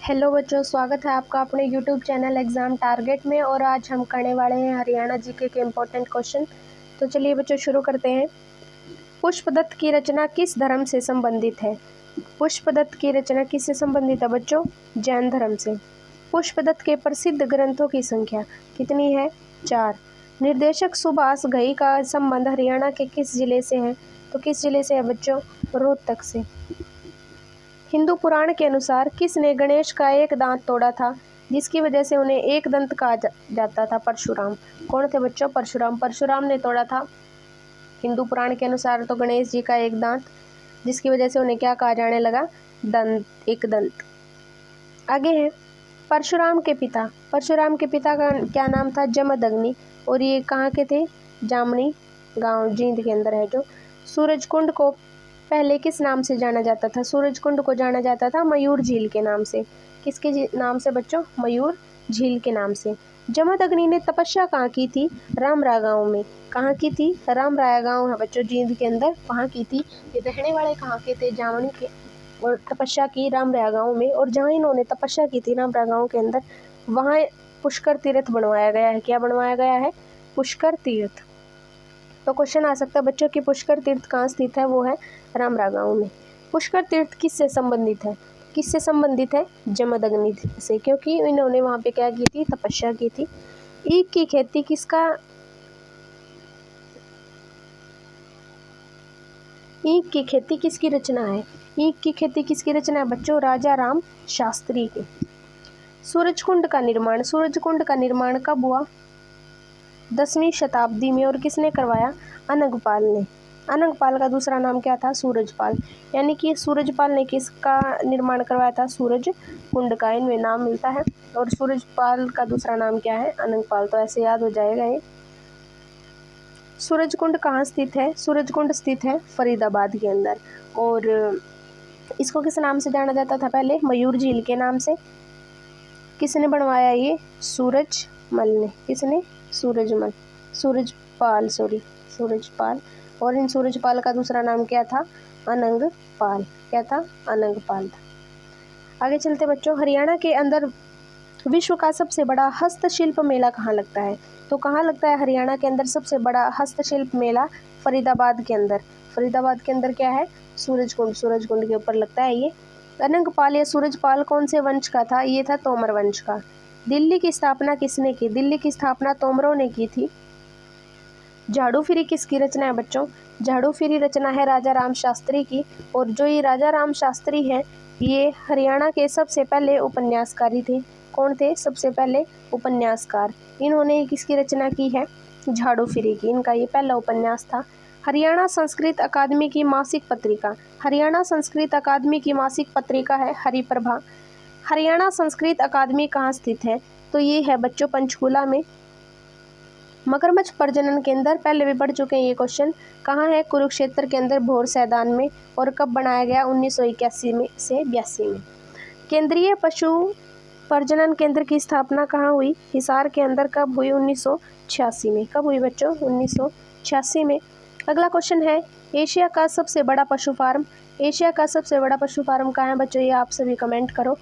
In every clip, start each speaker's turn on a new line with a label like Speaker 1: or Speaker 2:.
Speaker 1: Hello बच्चों, स्वागत है आपका अपने यूट्यूब चैनल एग्ज़ाम टारगेट में। और आज हम करने वाले हैं हरियाणा जीके के इम्पोर्टेंट क्वेश्चन। तो चलिए बच्चों शुरू करते हैं। पुष्पदत्त की रचना किस धर्म से संबंधित है? पुष्पदत्त की रचना किससे संबंधित है बच्चों? जैन धर्म से। पुष्पदत्त के प्रसिद्ध ग्रंथों की संख्या कितनी है? 4। निर्देशक सुभाष घई का संबंध हरियाणा के किस जिले से है? तो किस जिले से है बच्चों? रोहतक से। हिंदू पुराण के अनुसार किसने गणेश का एक दांत तोड़ा था, जिसकी वजह से उन्हें एक दंत कहा जाता था? परशुराम। कौन थे बच्चों? परशुराम। परशुराम ने तोड़ा था हिंदू पुराण के अनुसार तो गणेश जी का एक दांत, जिसकी वजह से उन्हें क्या कहा जाने लगा? दंत, एक दंत। आगे है परशुराम के पिता। परशुराम के पिता का क्या नाम था? जमदग्नि। और ये कहाँ के थे? जामनी गांव जींद के अंदर है जो। सूरजकुंड को पहले किस नाम से जाना जाता था? सूरजकुंड को जाना जाता था मयूर झील के नाम से। किसके नाम से बच्चों? मयूर झील के नाम से। जमदग्नि ने तपस्या कहाँ की थी? रामराय गांव में। कहाँ की थी? रामराय गांव है बच्चों जींद के अंदर, वहाँ की थी। ये रहने वाले कहाँ के थे? जामनी के। और तपस्या की रामराय गांव में। और जहाँ इन्होंने तपस्या की थी रामराय गांव के अंदर, वहाँ पुष्कर तीर्थ बनवाया गया है। क्या बनवाया गया है? पुष्कर तीर्थ। तो क्वेश्चन आ सकता है बच्चों कि पुष्कर तीर्थ कहाँ स्थित है? वो है रामराय गांव में। पुष्कर तीर्थ किससे संबंधित है? किससे संबंधित है? जमदग्नि से, क्योंकि इन्होंने वहाँ पे क्या की थी? तपस्या की थी। ईख की खेती किसका? ईख की खेती किसकी रचना है? ईख की खेती किसकी रचना है बच्चों? राजा राम शास्त्री की। सूरजकुंड का निर्माण। सूरजकुंड का निर्माण कब हुआ? 10वीं शताब्दी में। और किसने करवाया? अनंगपाल ने। अनंगपाल का दूसरा नाम क्या था? सूरजपाल। यानी कि सूरजपाल ने किसका निर्माण करवाया था? सूरज कुंड का। इनमें नाम मिलता है। और सूरजपाल का दूसरा नाम क्या है? अनंगपाल। तो ऐसे याद हो जाएगा ये। सूरजकुंड कहाँ स्थित है? सूरजकुंड स्थित है फरीदाबाद के अंदर। और इसको किस नाम से जाना जाता था पहले? मयूर झील के नाम से। किसने बनवाया ये? सूरजमल ने। किसने? सूरजमल। सूरजपाल, सॉरी, सूरजपाल। और इन सूरजपाल का दूसरा नाम क्या था? अनंगपाल। क्या था? अनंगपाल था। आगे चलते बच्चों। हरियाणा के अंदर विश्व का सबसे बड़ा हस्तशिल्प मेला कहाँ लगता है? तो कहाँ लगता है हरियाणा के अंदर सबसे बड़ा हस्तशिल्प मेला? फरीदाबाद के अंदर। फरीदाबाद के अंदर क्या है? सूरजकुंड। सूरजकुंड के ऊपर लगता है ये। अनंगपाल या सूरजपाल कौन से वंश का था? ये था तोमर वंश का। दिल्ली की स्थापना किसने की? दिल्ली की स्थापना तोमरों ने की थी। झाड़ू फिरी किसकी रचना है बच्चों? झाड़ू फिरी रचना है राजा राम शास्त्री की। और जो ये राजा राम शास्त्री हैं, ये हरियाणा के सबसे पहले उपन्यासकारी थे। कौन थे सबसे पहले? उपन्यासकार। इन्होंने किसकी रचना की है? झाड़ू फिरी की। इनका ये पहला उपन्यास था। हरियाणा संस्कृत अकादमी की मासिक पत्रिका। हरियाणा संस्कृत अकादमी की मासिक पत्रिका है हरिप्रभा। हरियाणा संस्कृत अकादमी कहाँ स्थित है? तो ये है बच्चों पंचकूला में। मगरमच्छ प्रजनन केंद्र, पहले भी पढ़ चुके हैं ये क्वेश्चन। कहाँ है? कुरुक्षेत्र के अंदर, भोर सैदान में। और कब बनाया गया? 1981 में से 82 में। केंद्रीय पशु प्रजनन केंद्र की स्थापना कहाँ हुई? हिसार के अंदर। कब हुई? 1986 में। कब हुई बच्चों? 1986 में। अगला क्वेश्चन है एशिया का सबसे बड़ा पशु फार्म। एशिया का सबसे बड़ा पशु फार्म कहाँ है बच्चों? ये आप सभी कमेंट करो।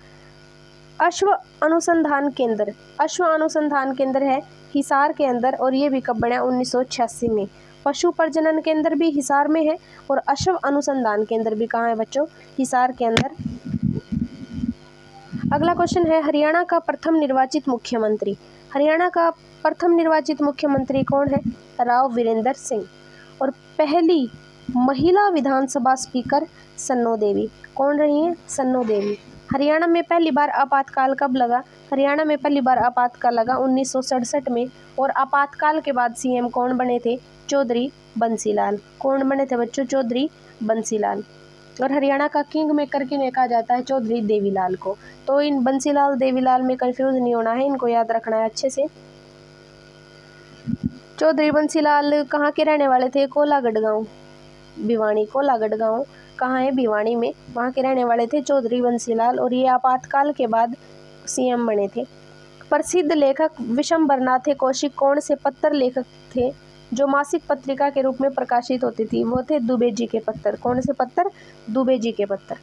Speaker 1: अश्व अनुसंधान केंद्र। अश्व अनुसंधान केंद्र है हिसार के अंदर। और ये भी कब बना? 1986 में। पशु प्रजनन केंद्र भी हिसार में है। और अश्व अनुसंधान केंद्र भी कहाँ है बच्चों? हिसार के अंदर। अगला क्वेश्चन है हरियाणा का प्रथम निर्वाचित मुख्यमंत्री। हरियाणा का प्रथम निर्वाचित मुख्यमंत्री कौन है? राव वीरेंद्र सिंह। और पहली महिला विधानसभा स्पीकर सन्नो देवी। कौन रही हैं? सन्नो देवी। हरियाणा में पहली बार आपातकाल कब लगा? हरियाणा में पहली बार आपातकाल लगा 1967 में। और आपातकाल के बाद सीएम कौन बने थे? चौधरी बंसीलाल। कौन बने थे बच्चों? चौधरी बंसीलाल। और हरियाणा का किंग मेकर किन्हें कहा जाता है? चौधरी देवीलाल को। तो इन बंसीलाल देवीलाल में कंफ्यूज नहीं होना है, इनको याद रखना है अच्छे से। चौधरी बंसीलाल कहाँ के रहने वाले थे? कोलागढ़ गांव, भिवानी। कोलागढ़ गांव कहाँ है? भिवानी में। वहाँ के रहने वाले थे चौधरी बंसीलाल। और ये आपातकाल के बाद सीएम बने थे। प्रसिद्ध लेखक विशंबरनाथ कौशिक कौन से पत्र लेखक थे जो मासिक पत्रिका के रूप में प्रकाशित होती थी? वो थे दुबे जी के पत्र। कौन से पत्र? दुबे जी के पत्र।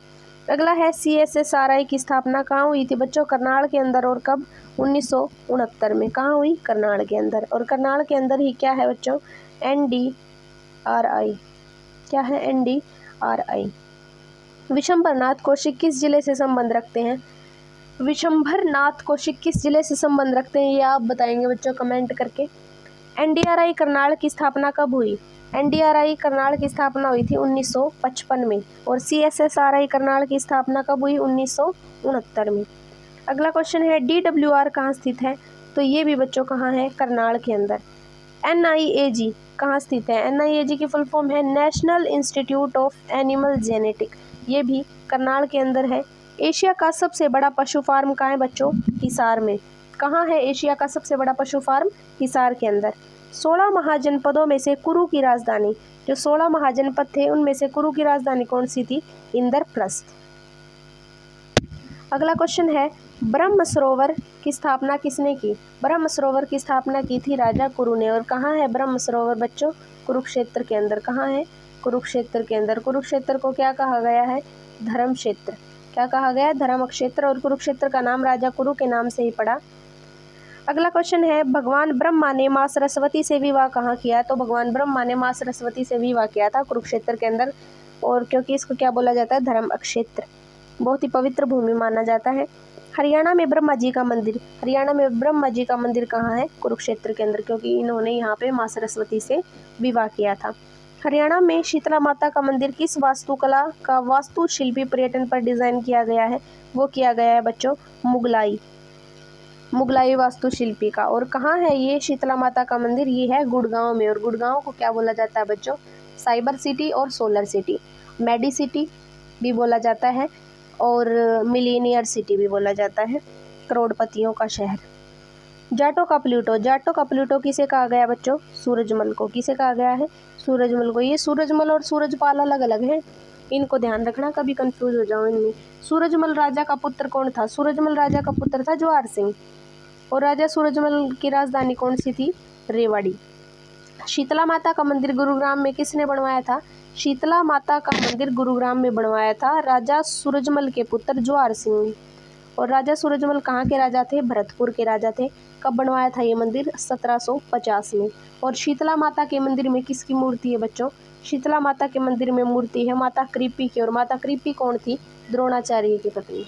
Speaker 1: अगला है CSSRI की स्थापना कहाँ हुई थी बच्चों? करनाल के अंदर। और कब? 1969 में। कहाँ हुई? करनाल के अंदर। और करनाल के अंदर ही क्या है बच्चों? NDRI। क्या है? NDRI। विशंभरनाथ कौशिक किस जिले से संबंध रखते हैं? विशंभरनाथ कौशिक किस जिले से संबंध रखते हैं, ये आप बताएंगे बच्चों कमेंट करके। NDRI करनाल की स्थापना कब हुई? NDRI करनाल की स्थापना हुई थी 1955 में। और CSSRI करनाल की स्थापना कब हुई? 1969 में। अगला क्वेश्चन है DWR कहाँ स्थित है? तो ये भी बच्चों कहाँ है? करनाल के अंदर। NIAG कहाँ स्थित है? NIAG की फुल फॉर्म है national institute of animal genetic. ये भी करनाल के अंदर है। एशिया का सबसे बड़ा पशु फार्म कहाँ है बच्चों? हिसार में। कहाँ है एशिया का सबसे बड़ा पशु फार्म? हिसार के अंदर। 16 महाजनपदों में से कुरु की राजधानी, जो 16 महाजनपद थे उनमें से कुरु की राजधानी कौन सी थी? इंद्रप्रस्थ। अगला क्वेश्चन है ब्रह्म सरोवर की स्थापना किसने की? ब्रह्म सरोवर की स्थापना की थी राजा कुरु ने। और कहाँ है ब्रह्म सरोवर बच्चों? कुरुक्षेत्र के अंदर। कहाँ है? कुरुक्षेत्र के अंदर। कुरुक्षेत्र को क्या कहा गया है? धर्म क्षेत्र। क्या कहा गया? धर्म क्षेत्र। और कुरुक्षेत्र का नाम राजा कुरु के नाम से ही पड़ा। अगला क्वेश्चन है भगवान ब्रह्मा ने माँ सरस्वती से विवाह कहाँ किया? तो भगवान ब्रह्मा ने माँ सरस्वती से विवाह किया था कुरुक्षेत्र के अंदर। और क्योंकि इसको क्या बोला जाता है? धर्म क्षेत्र। बहुत ही पवित्र भूमि माना जाता है। हरियाणा में ब्रह्मा जी का मंदिर, हरियाणा में ब्रह्मा जी का मंदिर कहाँ है? कुरुक्षेत्र के अंदर, क्योंकि इन्होंने यहाँ पे माँ सरस्वती से विवाह किया था। हरियाणा में शीतला माता का मंदिर किस वास्तुकला का वास्तुशिल्पी पर्यटन पर डिजाइन किया गया है? वो किया गया है बच्चों मुगलाई वास्तुशिल्पी का। और कहाँ है ये शीतला माता का मंदिर? ये है गुड़गांव में। और गुड़गांव को क्या बोला जाता है बच्चों? साइबर सिटी और सोलर सिटी, मेडी सिटी भी बोला जाता है और मिलीनियर सिटी भी बोला जाता है, करोड़पतियों का शहर। जाटों का प्लूटो, जाटों का प्लूटो किसे कहा गया बच्चों? सूरजमल को। किसे कहा गया है? सूरजमल को। ये सूरजमल और सूरजपाल अलग अलग हैं, इनको ध्यान रखना, कभी कंफ्यूज हो जाओ इनमें। सूरजमल राजा का पुत्र कौन था? सूरजमल राजा का पुत्र था ज्वार सिंह। और राजा सूरजमल की राजधानी कौन सी थी? रेवाड़ी। शीतला माता का मंदिर गुरुग्राम में किसने बनवाया था? शीतला माता का मंदिर गुरुग्राम में बनवाया था राजा सूरजमल के पुत्र ज्वार सिंह ने। और राजा सूरजमल कहाँ के राजा थे? भरतपुर के राजा थे। कब बनवाया था ये मंदिर? 1750 में। और शीतला माता के मंदिर में किसकी मूर्ति है बच्चों? शीतला माता के मंदिर में मूर्ति है माता कृपी की। और माता कृपी कौन थी? द्रोणाचार्य की पत्नी।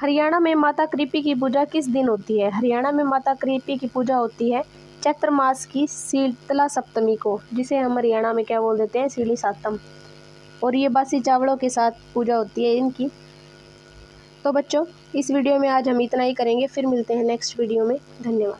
Speaker 1: हरियाणा में माता कृपी की पूजा किस दिन होती है? हरियाणा में माता कृपी की पूजा होती है चैत्र मास की शीतला सप्तमी को, जिसे हम हरियाणा में क्या बोल देते हैं? सीली सातम। और ये बासी चावलों के साथ पूजा होती है इनकी। तो बच्चों इस वीडियो में आज हम इतना ही करेंगे, फिर मिलते हैं नेक्स्ट वीडियो में। धन्यवाद।